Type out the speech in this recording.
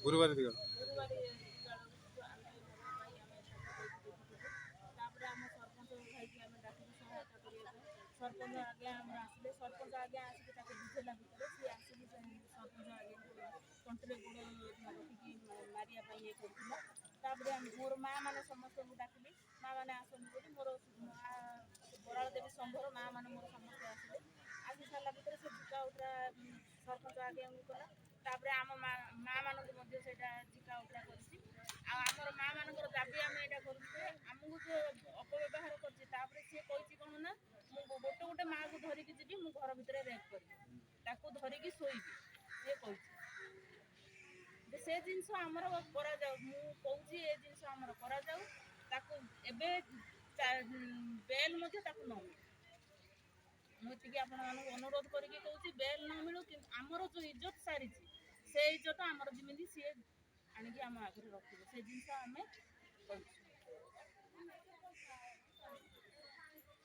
गुरुवार दिगो गुरुवार तापर आम सरपंच भाई की आम डाक सहायता करने सरपंच आज्ञा आम आसे सरपंच आज्ञा आसिक बुझेला भितर सी आसिक सरपंच आज्ञा कंट्रे गोड़ रखिकी मारिया ये करथिला तापर मोर माँ मैंने समस्त डाकिली माँ मैंने आसन बोली मोर बराल देवी संघर माँ मैंने मोर समस्ते आसिले आसी सारा भितर से झिका उतरा सरपंच आज्ञा कला तापर आम माँ मानक झिका उतरा कर माँ मानकर दाबी आम यहाँ करुचे आमको जो अपव्यवहार कर सी कही कौन ना मुझे गोटे गोटे माँ को धरिकी जी मु घर भितर रेप करी धरिकी शोबी सी कही से जिनस आमर करा मुझे ए जिनस आमर करा बेल न मुझे आपण अनुरोध करके कहूँ बेल न मिलू कि आमर जो इज्जत सारी से इज्जत आमर जमी सी आणिकी आम आगे रखिए से जिनस आम